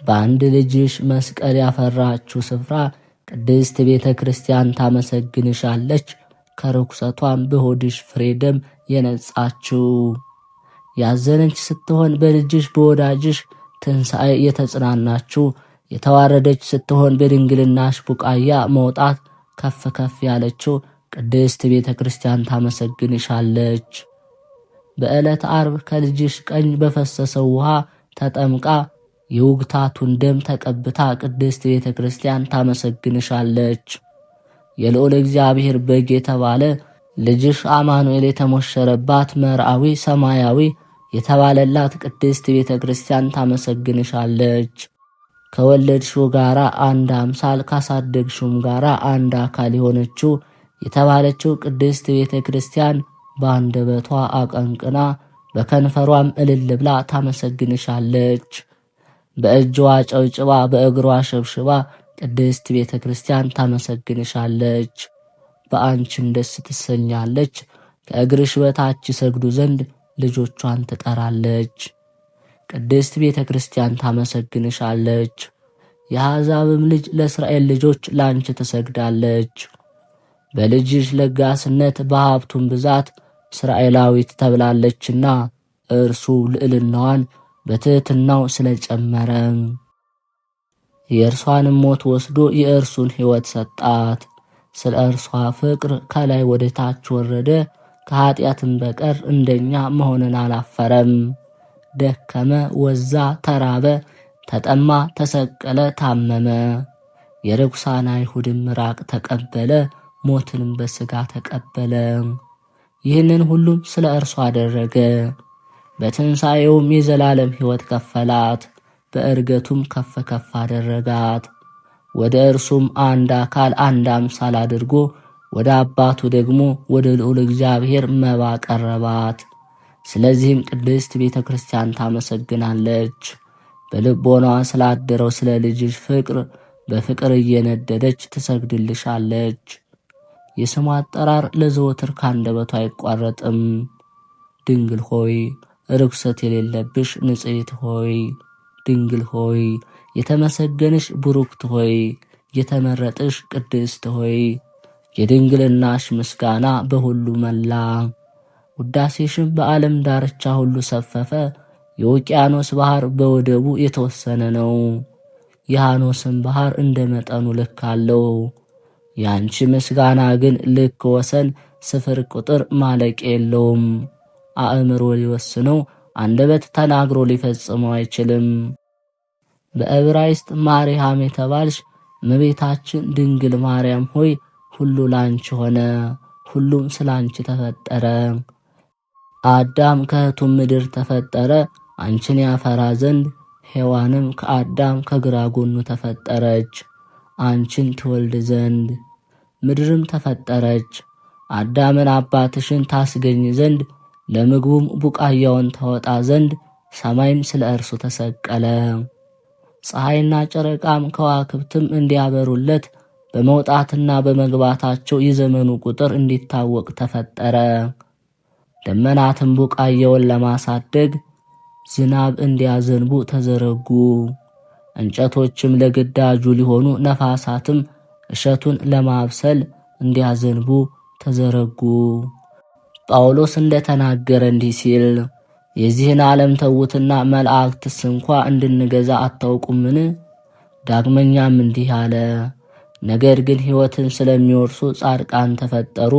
በአንድ ልጅሽ መስቀል ያፈራችው ስፍራ ቅድስት ቤተ ክርስቲያን ታመሰግንሻለች። ከርኩሰቷን በሆድሽ ፍሬ ደም የነጻችው ያዘነች ስትሆን በልጅሽ በወዳጅሽ ትንሣኤ የተጽናናችው የተዋረደች ስትሆን በድንግልናሽ ቡቃያ መውጣት ከፍ ከፍ ያለችው ቅድስት ቤተ ክርስቲያን ታመሰግንሻለች። በዕለት ዓርብ ከልጅሽ ቀኝ በፈሰሰው ውሃ ተጠምቃ የውግታቱን ደም ተቀብታ ቅድስት ቤተ ክርስቲያን ታመሰግንሻለች። የልዑል እግዚአብሔር በግ የተባለ ልጅሽ አማኑኤል የተሞሸረባት መርአዊ ሰማያዊ የተባለላት ቅድስት ቤተ ክርስቲያን ታመሰግንሻለች። ከወለድሽው ጋራ አንድ አምሳል ካሳደግሽውም ጋራ አንድ አካል የሆነችው የተባለችው ቅድስት ቤተ ክርስቲያን በአንደበቷ አቀንቅና በከንፈሯም እልል ብላ ታመሰግንሻለች። በእጅዋ ጨብጭባ በእግሯ ሸብሽባ ቅድስት ቤተ ክርስቲያን ታመሰግንሻለች። በአንቺም ደስ ትሰኛለች። ከእግርሽ በታች ይሰግዱ ዘንድ ልጆቿን ትጠራለች። ቅድስት ቤተ ክርስቲያን ታመሰግንሻለች። የአሕዛብም ልጅ ለእስራኤል ልጆች ላንቺ ትሰግዳለች። በልጅሽ ለጋስነት በሀብቱም ብዛት እስራኤላዊት ተብላለችና እርሱ ልዕልናዋን በትሕትናው ስለጨመረ የእርሷንም ሞት ወስዶ የእርሱን ሕይወት ሰጣት። ስለ እርሷ ፍቅር ከላይ ወደ ታች ወረደ። ከኀጢአትም በቀር እንደኛ መሆንን አላፈረም። ደከመ፣ ወዛ፣ ተራበ፣ ተጠማ፣ ተሰቀለ፣ ታመመ። የርኩሳን አይሁድም ምራቅ ተቀበለ፣ ሞትንም በሥጋ ተቀበለ። ይህንን ሁሉም ስለ እርሷ አደረገ። በትንሣኤውም የዘላለም ሕይወት ከፈላት። በእርገቱም ከፍ ከፍ አደረጋት። ወደ እርሱም አንድ አካል አንድ አምሳል አድርጎ ወደ አባቱ ደግሞ ወደ ልዑል እግዚአብሔር መባ ቀረባት። ስለዚህም ቅድስት ቤተ ክርስቲያን ታመሰግናለች። በልቦናዋ ስላደረው ስለ ልጅሽ ፍቅር በፍቅር እየነደደች ትሰግድልሻለች። የስሙ አጠራር ለዘወትር ካንደበቷ አይቋረጥም። ድንግል ሆይ ርኩሰት የሌለብሽ ንጽሕት ሆይ፣ ድንግል ሆይ የተመሰገንሽ ቡሩክት ሆይ፣ የተመረጥሽ ቅድስት ሆይ፣ የድንግልናሽ ምስጋና በሁሉ መላ። ውዳሴሽም በዓለም ዳርቻ ሁሉ ሰፈፈ። የውቅያኖስ ባህር በወደቡ የተወሰነ ነው። የሐኖስም ባህር እንደ መጠኑ ልክ አለው። ያንቺ ምስጋና ግን ልክ፣ ወሰን፣ ስፍር፣ ቁጥር፣ ማለቂያ የለውም። አእምሮ ሊወስነው አንደበት ተናግሮ ሊፈጽመው አይችልም። በዕብራይስጥ ማርያም የተባልሽ እመቤታችን ድንግል ማርያም ሆይ ሁሉ ላንቺ ሆነ፣ ሁሉም ስላንቺ ተፈጠረ። አዳም ከእህቱም ምድር ተፈጠረ አንቺን ያፈራ ዘንድ፣ ሔዋንም ከአዳም ከግራ ጎኑ ተፈጠረች አንቺን ትወልድ ዘንድ። ምድርም ተፈጠረች አዳምን አባትሽን ታስገኝ ዘንድ፣ ለምግቡም ቡቃያውን ታወጣ ዘንድ። ሰማይም ስለ እርሱ ተሰቀለ። ፀሐይና ጨረቃም ከዋክብትም እንዲያበሩለት በመውጣትና በመግባታቸው የዘመኑ ቁጥር እንዲታወቅ ተፈጠረ። ደመናትም ቡቃያውን ለማሳደግ ዝናብ እንዲያዘንቡ ተዘረጉ። እንጨቶችም ለግዳጁ ሊሆኑ፣ ነፋሳትም እሸቱን ለማብሰል እንዲያዘንቡ ተዘረጉ። ጳውሎስ እንደተናገረ እንዲህ ሲል የዚህን ዓለም ተዉትና መላእክትስ እንኳ እንድንገዛ አታውቁምን? ዳግመኛም እንዲህ አለ፣ ነገር ግን ሕይወትን ስለሚወርሱ ጻድቃን ተፈጠሩ።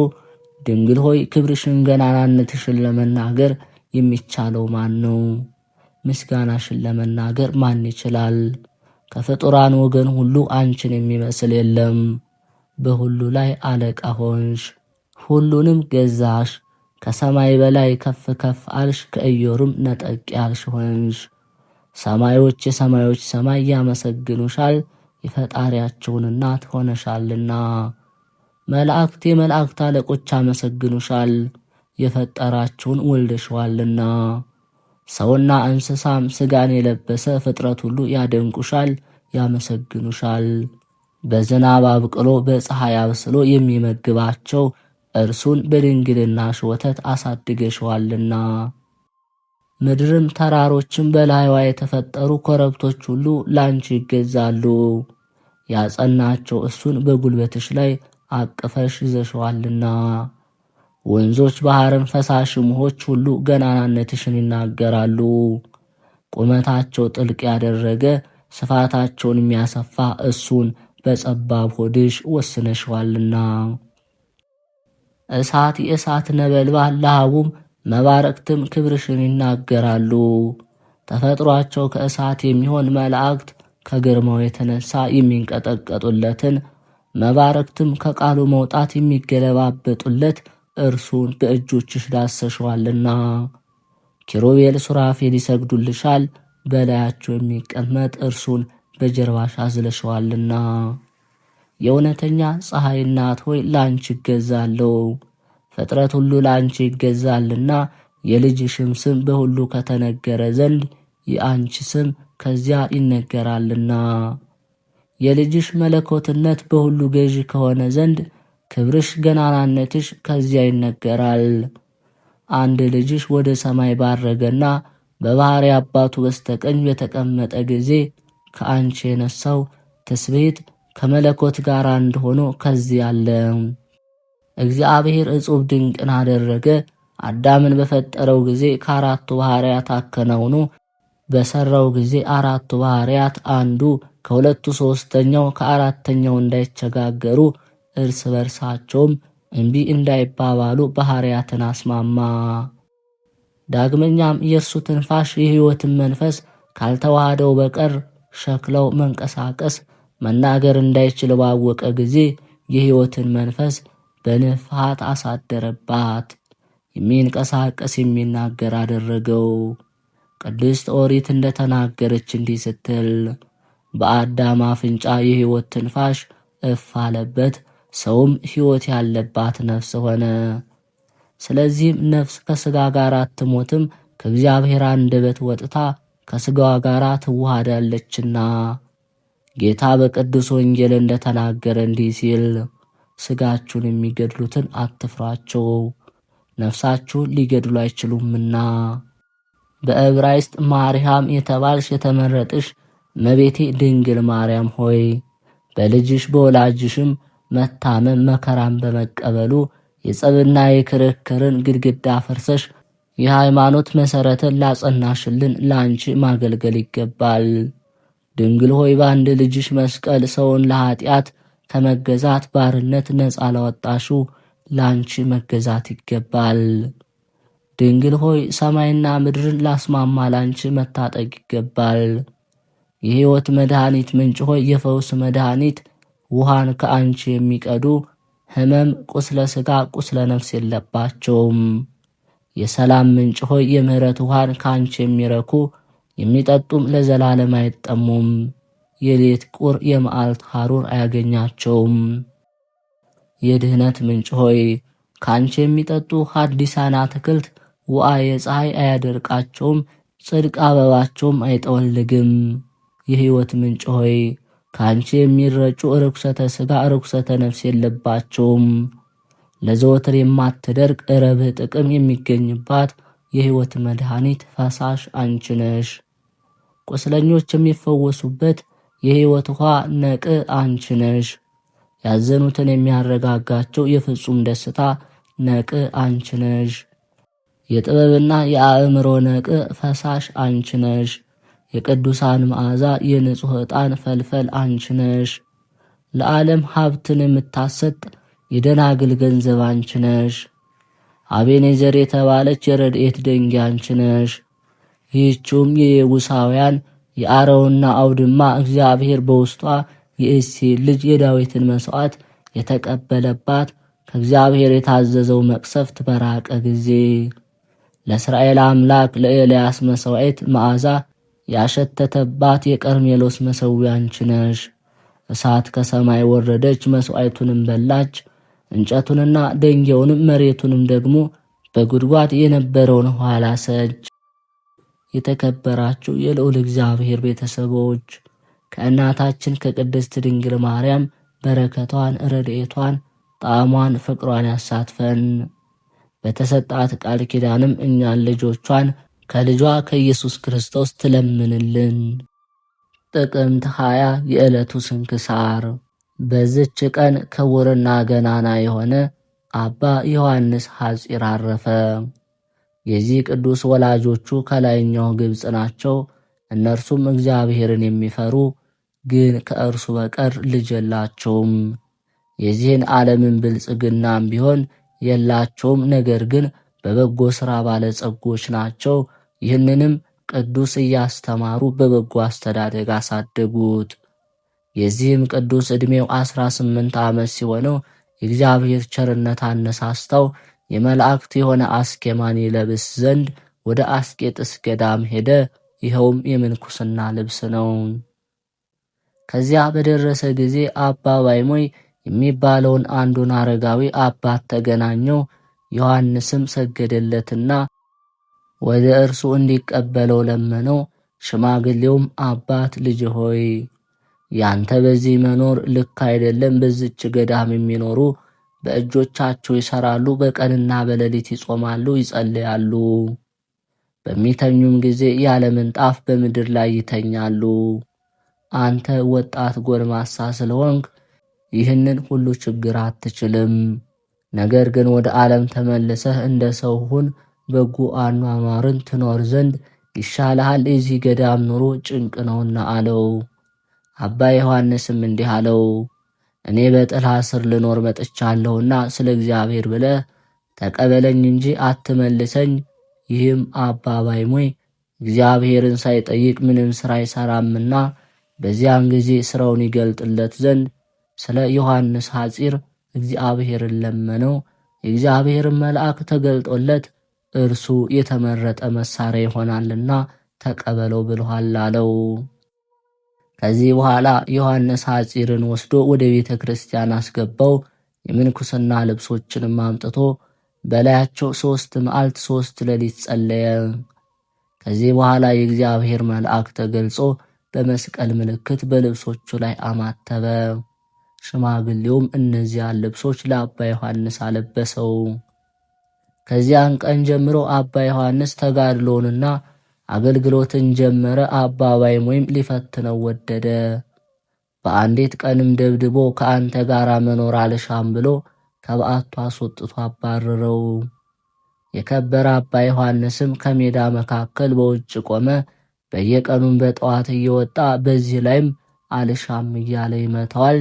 ድንግል ሆይ ክብርሽን ገናናነትሽን ለመናገር የሚቻለው ማን ነው? ምስጋናሽን ለመናገር ማን ይችላል? ከፍጡራን ወገን ሁሉ አንቺን የሚመስል የለም። በሁሉ ላይ አለቃ ሆንሽ፣ ሁሉንም ገዛሽ። ከሰማይ በላይ ከፍ ከፍ አልሽ፣ ከኢዮርም ነጠቅ ያልሽ ሆንሽ። ሰማዮች የሰማዮች ሰማይ ያመሰግኑሻል፣ የፈጣሪያቸውን እናት ሆነሻልና። መላእክት የመላእክት አለቆች ያመሰግኑሻል፣ የፈጠራቸውን ወልደሽዋልና። ሰውና እንስሳም ሥጋን የለበሰ ፍጥረት ሁሉ ያደንቁሻል፣ ያመሰግኑሻል። በዝናብ አብቅሎ በፀሐይ አብስሎ የሚመግባቸው እርሱን በድንግልናሽ ወተት አሳድገሽዋልና። ምድርም ተራሮችም በላይዋ የተፈጠሩ ኮረብቶች ሁሉ ላንቺ ይገዛሉ። ያጸናቸው እሱን በጉልበትሽ ላይ አቅፈሽ ይዘሽዋልና። ወንዞች ባሕርም ፈሳሽም ውኆች ሁሉ ገናናነትሽን ይናገራሉ። ቁመታቸው ጥልቅ ያደረገ ስፋታቸውን የሚያሰፋ እሱን በጸባብ ሆድሽ ወስነሽዋልና። እሳት የእሳት ነበልባል ለሃቡም መባረቅትም ክብርሽን ይናገራሉ። ተፈጥሯቸው ከእሳት የሚሆን መላእክት ከግርማው የተነሳ የሚንቀጠቀጡለትን መባረክትም ከቃሉ መውጣት የሚገለባበጡለት እርሱን በእጆችሽ ዳሰሸዋልና። ኪሩቤል ሱራፌል ይሰግዱልሻል፣ በላያቸው የሚቀመጥ እርሱን በጀርባሽ አዝለሸዋልና። የእውነተኛ ፀሐይ እናት ሆይ ላንቺ ይገዛለሁ። ፍጥረት ሁሉ ላንቺ ይገዛልና የልጅሽም ስም በሁሉ ከተነገረ ዘንድ የአንቺ ስም ከዚያ ይነገራልና። የልጅሽ መለኮትነት በሁሉ ገዢ ከሆነ ዘንድ ክብርሽ ገናናነትሽ ከዚያ ይነገራል። አንድ ልጅሽ ወደ ሰማይ ባረገና በባሕሪ አባቱ በስተቀኝ በተቀመጠ ጊዜ ከአንቺ የነሳው ትስብእት ከመለኮት ጋር አንድ ሆኖ ከዚህ አለ። እግዚአብሔር እጹብ ድንቅን አደረገ። አዳምን በፈጠረው ጊዜ ከአራቱ ባሕርያት አከናውኖ በሰራው ጊዜ አራቱ ባሕርያት አንዱ ከሁለቱ ሦስተኛው ከአራተኛው እንዳይቸጋገሩ እርስ በርሳቸውም እምቢ እንዳይባባሉ ባሕርያትን አስማማ። ዳግመኛም የእርሱ ትንፋሽ የሕይወትን መንፈስ ካልተዋሃደው በቀር ሸክለው መንቀሳቀስ መናገር እንዳይችል ባወቀ ጊዜ የሕይወትን መንፈስ በንፍሃት አሳደረባት። የሚንቀሳቀስ የሚናገር አደረገው። ቅድስት ኦሪት እንደተናገረች እንዲህ ስትል በአዳም አፍንጫ የሕይወት ትንፋሽ እፍ አለበት፣ ሰውም ሕይወት ያለባት ነፍስ ሆነ። ስለዚህም ነፍስ ከሥጋ ጋር አትሞትም፣ ከእግዚአብሔር አንደበት ወጥታ ከሥጋዋ ጋር ትዋሃዳለችና። ጌታ በቅዱስ ወንጌል እንደተናገረ እንዲህ ሲል ሥጋችሁን የሚገድሉትን አትፍሯቸው፣ ነፍሳችሁን ሊገድሉ አይችሉምና። በዕብራይስጥ ማርያም የተባልሽ የተመረጥሽ እመቤቴ ድንግል ማርያም ሆይ በልጅሽ በወላጅሽም መታመም መከራን በመቀበሉ የጸብና የክርክርን ግድግዳ ፈርሰሽ የሃይማኖት መሠረትን ላጸናሽልን ለአንቺ ማገልገል ይገባል። ድንግል ሆይ በአንድ ልጅሽ መስቀል ሰውን ለኀጢአት ከመገዛት ባርነት ነፃ ላወጣሹ ለአንቺ መገዛት ይገባል። ድንግል ሆይ ሰማይና ምድርን ላስማማ ላንቺ መታጠቅ ይገባል። የሕይወት መድኃኒት ምንጭ ሆይ የፈውስ መድኃኒት ውሃን ከአንቺ የሚቀዱ ሕመም፣ ቁስለ ሥጋ፣ ቁስለ ነፍስ የለባቸውም። የሰላም ምንጭ ሆይ የምሕረት ውሃን ከአንቺ የሚረኩ የሚጠጡም ለዘላለም አይጠሙም። የሌት ቁር የመዓልት ሐሩር አያገኛቸውም። የድኅነት ምንጭ ሆይ ከአንቺ የሚጠጡ ሐዲሳን አትክልት ውአየ ፀሐይ አያደርቃቸውም፣ ጽድቅ አበባቸውም አይጠወልግም። የሕይወት ምንጭ ሆይ ከአንቺ የሚረጩ ርኩሰተ ሥጋ ርኩሰተ ነፍስ የለባቸውም። ለዘወትር የማትደርቅ ረብህ ጥቅም የሚገኝባት የሕይወት መድኃኒት ፈሳሽ አንቺ ነሽ። ቁስለኞች የሚፈወሱበት የሕይወት ውኃ ነቅ አንቺ ነሽ። ያዘኑትን የሚያረጋጋቸው የፍጹም ደስታ ነቅ አንቺ ነሽ። የጥበብና የአእምሮ ነቅ ፈሳሽ አንቺ ነሽ። የቅዱሳን መዓዛ የንጹሕ ዕጣን ፈልፈል አንቺ ነሽ። ለዓለም ሀብትን የምታሰጥ የደናግል ገንዘብ አንቺ ነሽ። አቤኔዘር የተባለች የረድኤት ደንጊያ አንቺ ነሽ። ይህችውም የየቡሳውያን የአረውና አውድማ እግዚአብሔር በውስጧ የእሴይን ልጅ የዳዊትን መሥዋዕት የተቀበለባት ከእግዚአብሔር የታዘዘው መቅሰፍት በራቀ ጊዜ ለእስራኤል አምላክ ለኤልያስ መሥዋዕት መዓዛ ያሸተተባት የቀርሜሎስ መሠዊያ አንቺ ነሽ። እሳት ከሰማይ ወረደች፣ መሥዋዕቱንም በላች። እንጨቱንና ደንጊያውንም መሬቱንም ደግሞ በጉድጓድ የነበረውን ውኃ ላሰች። የተከበራችሁ የልዑል እግዚአብሔር ቤተሰቦች ከእናታችን ከቅድስት ድንግል ማርያም በረከቷን ረድኤቷን ጣዕሟን ፍቅሯን ያሳትፈን። በተሰጣት ቃል ኪዳንም እኛን ልጆቿን ከልጇ ከኢየሱስ ክርስቶስ ትለምንልን። ጥቅምት 20 የዕለቱ ስንክሳር። በዝች ቀን ክቡርና ገናና የሆነ አባ ዮሐንስ ሐጺር አረፈ። የዚህ ቅዱስ ወላጆቹ ከላይኛው ግብፅ ናቸው። እነርሱም እግዚአብሔርን የሚፈሩ ግን ከእርሱ በቀር ልጅ የላቸውም። የዚህን ዓለምን ብልጽግናም ቢሆን የላቸውም። ነገር ግን በበጎ ሥራ ባለጸጎች ናቸው። ይህንንም ቅዱስ እያስተማሩ በበጎ አስተዳደግ አሳደጉት። የዚህም ቅዱስ ዕድሜው 18 ዓመት ሲሆነው የእግዚአብሔር ቸርነት አነሳስታው የመላእክት የሆነ አስኬማን ይለብስ ዘንድ ወደ አስቄጥስ ገዳም ሄደ። ይኸውም የምንኩስና ልብስ ነው። ከዚያ በደረሰ ጊዜ አባ ባይሞይ የሚባለውን አንዱን አረጋዊ አባት ተገናኘው። ዮሐንስም ሰገደለትና ወደ እርሱ እንዲቀበለው ለመነው። ሽማግሌውም አባት ልጅ ሆይ ያንተ በዚህ መኖር ልክ አይደለም። በዚች ገዳም የሚኖሩ በእጆቻቸው ይሰራሉ፣ በቀንና በሌሊት ይጾማሉ፣ ይጸልያሉ። በሚተኙም ጊዜ ያለ ምንጣፍ በምድር ላይ ይተኛሉ። አንተ ወጣት ጎልማሳ ስለሆንክ ይህንን ሁሉ ችግር አትችልም። ነገር ግን ወደ ዓለም ተመልሰህ እንደ ሰው ሁን፣ በጎ አኗኗርን ትኖር ዘንድ ይሻልሃል። የዚህ ገዳም ኑሮ ጭንቅ ነውና አለው። አባ ዮሐንስም እንዲህ አለው፣ እኔ በጥላ ስር ልኖር መጥቻለሁና ስለ እግዚአብሔር ብለህ ተቀበለኝ እንጂ አትመልሰኝ። ይህም አባ ባይሞይ እግዚአብሔርን ሳይጠይቅ ምንም ሥራ አይሠራምና በዚያን ጊዜ ሥራውን ይገልጥለት ዘንድ ስለ ዮሐንስ ሐጺር እግዚአብሔርን ለመነው። የእግዚአብሔርን መልአክ ተገልጦለት እርሱ የተመረጠ መሣሪያ ይሆናልና ተቀበለው ብሎሃል አለው። ከዚህ በኋላ ዮሐንስ ሐጺርን ወስዶ ወደ ቤተ ክርስቲያን አስገባው። የምንኩስና ልብሶችንም አምጥቶ በላያቸው 3 መዓልት 3 ሌሊት ጸለየ። ከዚህ በኋላ የእግዚአብሔር መልአክ ተገልጾ በመስቀል ምልክት በልብሶቹ ላይ አማተበ። ሽማግሌውም እነዚያን ልብሶች ለአባ ዮሐንስ አለበሰው። ከዚያን ቀን ጀምሮ አባ ዮሐንስ ተጋድሎንና አገልግሎትን ጀመረ። አባ ባይሞይም ሊፈትነው ወደደ። በአንዲት ቀንም ደብድቦ ከአንተ ጋር መኖር አልሻም ብሎ ከበዓቱ አስወጥቶ አባረረው። የከበረ አባ ዮሐንስም ከሜዳ መካከል በውጭ ቆመ። በየቀኑም በጠዋት እየወጣ በዚህ ላይም አልሻም እያለ ይመታዋል።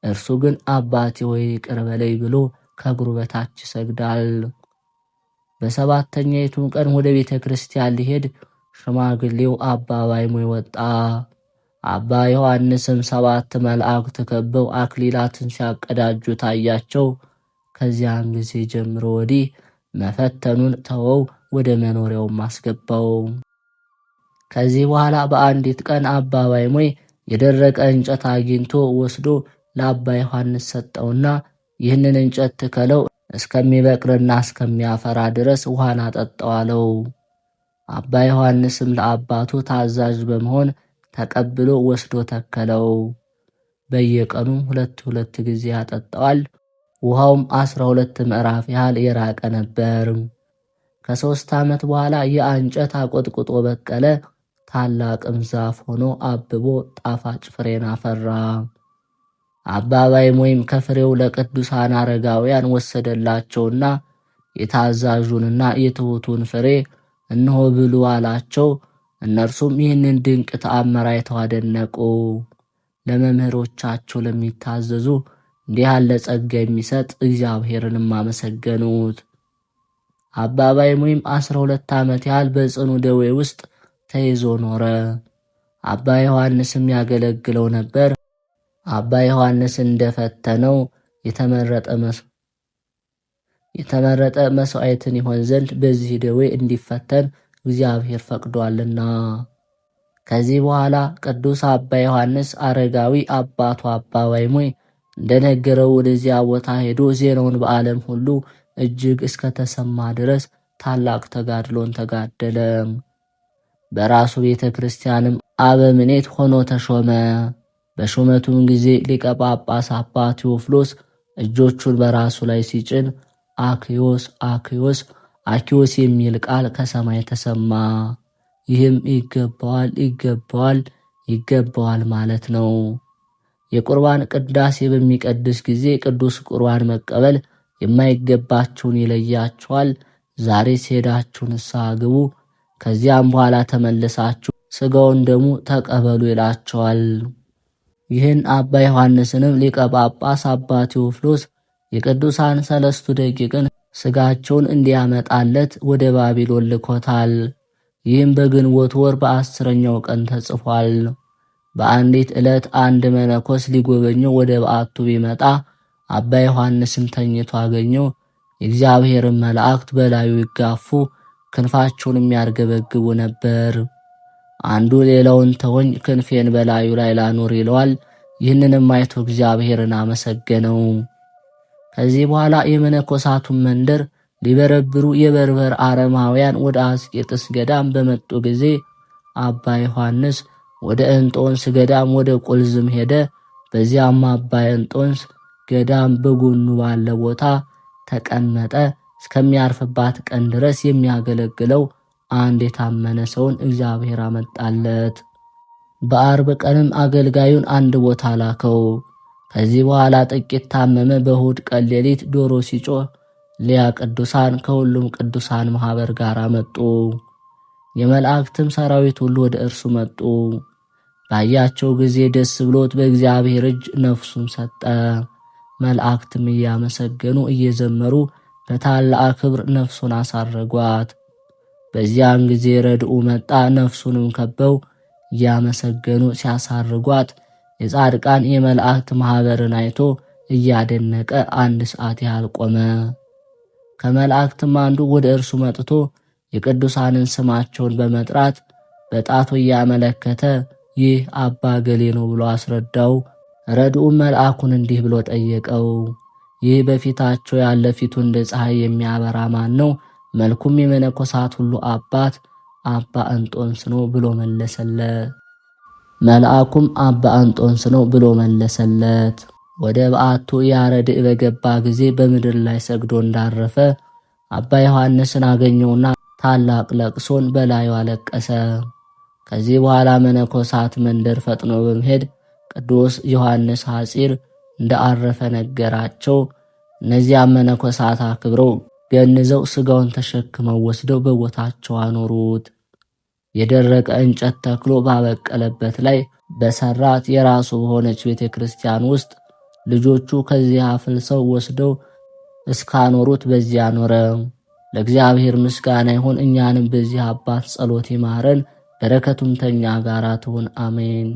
እርሱ ግን አባቴ ወይ ይቅር በለኝ ብሎ ከእግሩ በታች ይሰግዳል። በሰባተኛይቱም ቀን ወደ ቤተ ክርስቲያን ሊሄድ ሽማግሌው አባ ባይሞይ ወጣ። አባ ዮሐንስም 7 መላእክት ከበው አክሊላትን ሲያቀዳጁ ታያቸው። ከዚያን ጊዜ ጀምሮ ወዲህ መፈተኑን ተወው፣ ወደ መኖሪያውም አስገባው። ከዚህ በኋላ በአንዲት ቀን አባ ባይሞይ የደረቀ እንጨት አግኝቶ ወስዶ ለአባ ዮሐንስ ሰጠውና ይህንን እንጨት ትከለው፣ እስከሚበቅልና እስከሚያፈራ ድረስ ውሃን አጠጣው አለው። አባ ዮሐንስም ለአባቱ ታዛዥ በመሆን ተቀብሎ ወስዶ ተከለው። በየቀኑ 2 ጊዜ ያጠጣዋል። ውሃውም 12 ምዕራፍ ያህል የራቀ ነበር። ከ3 ዓመት በኋላ ያ እንጨት አቆጥቁጦ በቀለ። ታላቅም ዛፍ ሆኖ አብቦ ጣፋጭ ፍሬን አፈራ። አባ ባይሞይም ከፍሬው ለቅዱሳን አረጋውያን ወሰደላቸውና የታዛዡንና የትሑቱን ፍሬ እነሆ ብሉ አላቸው። እነርሱም ይህንን ድንቅ ተአምር አይተው አደነቁ። ለመምህሮቻቸው ለሚታዘዙ እንዲህ ያለ ጸጋ የሚሰጥ እግዚአብሔርንም አመሰገኑት። አባ ባይሞይም 12 ዓመት ያህል በጽኑ ደዌ ውስጥ ተይዞ ኖረ። አባ ዮሐንስም ያገለግለው ነበር። አባ ዮሐንስ እንደፈተነው የተመረጠ መስዋዕትን ይሆን ዘንድ በዚህ ደዌ እንዲፈተን እግዚአብሔር ፈቅዷልና። ከዚህ በኋላ ቅዱስ አባ ዮሐንስ አረጋዊ አባቱ አባ ባይሞይ እንደነገረው ወደዚያ ቦታ ሄዶ ዜናውን በዓለም ሁሉ እጅግ እስከተሰማ ድረስ ታላቅ ተጋድሎን ተጋደለ። በራሱ ቤተ ክርስቲያንም አበምኔት ሆኖ ተሾመ። በሹመቱም ጊዜ ሊቀ ጳጳስ አባ ቴዎፍሎስ እጆቹን በራሱ ላይ ሲጭን አክዮስ አክዮስ አኪዮስ የሚል ቃል ከሰማይ ተሰማ። ይህም ይገባዋል ይገባዋል ይገባዋል ማለት ነው። የቁርባን ቅዳሴ በሚቀድስ ጊዜ ቅዱስ ቁርባን መቀበል የማይገባችሁን ይለያችኋል። ዛሬ ሄዳችሁ ንስሐ ግቡ፣ ከዚያም በኋላ ተመልሳችሁ ሥጋውን ደሙ ተቀበሉ ይላቸዋል። ይህን አባ ዮሐንስንም ሊቀ ጳጳስ አባ ቴዎፍሎስ የቅዱሳን ሰለስቱ ደቂቅን ሥጋቸውን እንዲያመጣለት ወደ ባቢሎን ልኮታል። ይህም በግንቦት ወር በ10ኛው ቀን ተጽፏል። በአንዲት ዕለት አንድ መነኮስ ሊጎበኘው ወደ በዓቱ ቢመጣ አባ ዮሐንስን ተኝቶ አገኘው። የእግዚአብሔርን መላእክት በላዩ ይጋፉ፣ ክንፋቸውን የሚያርገበግቡ ነበር። አንዱ ሌላውን ተወኝ፣ ክንፌን በላዩ ላይ ላኑር ይለዋል። ይህንንም አይቶ እግዚአብሔርን አመሰገነው። ከዚህ በኋላ የመነኮሳቱን መንደር ሊበረብሩ የበርበር አረማውያን ወደ አስቄጥስ ገዳም በመጡ ጊዜ አባ ዮሐንስ ወደ እንጦንስ ገዳም ወደ ቁልዝም ሄደ። በዚያም አባ እንጦንስ ገዳም በጎኑ ባለ ቦታ ተቀመጠ። እስከሚያርፍባት ቀን ድረስ የሚያገለግለው አንድ የታመነ ሰውን እግዚአብሔር አመጣለት። በአርብ ቀንም አገልጋዩን አንድ ቦታ ላከው። ከዚህ በኋላ ጥቂት ታመመ። በእሁድ ቀን ሌሊት ዶሮ ሲጮህ ሊያ ቅዱሳን ከሁሉም ቅዱሳን ማኅበር ጋር መጡ። የመላእክትም ሰራዊት ሁሉ ወደ እርሱ መጡ። ባያቸው ጊዜ ደስ ብሎት በእግዚአብሔር እጅ ነፍሱን ሰጠ። መላእክትም እያመሰገኑ እየዘመሩ በታላቅ ክብር ነፍሱን አሳረጓት። በዚያን ጊዜ ረድኡ መጣ። ነፍሱንም ከበው እያመሰገኑ ሲያሳርጓት የጻድቃን የመላእክት ማኅበርን አይቶ እያደነቀ 1 ሰዓት ያህል ቆመ። ከመላእክትም አንዱ ወደ እርሱ መጥቶ የቅዱሳንን ስማቸውን በመጥራት በጣቱ እያመለከተ ይህ አባ ገሌ ነው ብሎ አስረዳው። ረድኡም መልአኩን እንዲህ ብሎ ጠየቀው፣ ይህ በፊታቸው ያለ ፊቱ እንደ ፀሐይ የሚያበራ ማን ነው? መልኩም የመነኮሳት ሁሉ አባት አባ እንጦንስ ነው ብሎ መለሰለት። መልአኩም አባ እንጦንስ ነው ብሎ መለሰለት። ወደ በዓቱ ያረድእ በገባ ጊዜ በምድር ላይ ሰግዶ እንዳረፈ አባ ዮሐንስን አገኘውና ታላቅ ለቅሶን በላዩ አለቀሰ። ከዚህ በኋላ መነኮሳት መንደር ፈጥኖ በመሄድ ቅዱስ ዮሐንስ ሐጺር እንደ አረፈ ነገራቸው። እነዚያም መነኮሳት አክብረው ገንዘው ሥጋውን ተሸክመው ወስደው በቦታቸው አኖሩት። የደረቀ እንጨት ተክሎ ባበቀለበት ላይ በሰራት የራሱ በሆነች ቤተ ክርስቲያን ውስጥ ልጆቹ ከዚህ አፍልሰው ወስደው እስካኖሩት በዚያ ኖረ። ለእግዚአብሔር ምስጋና ይሁን፣ እኛንም በዚህ አባት ጸሎት ይማረን፣ በረከቱም ተኛ ጋር ትሁን፣ አሜን።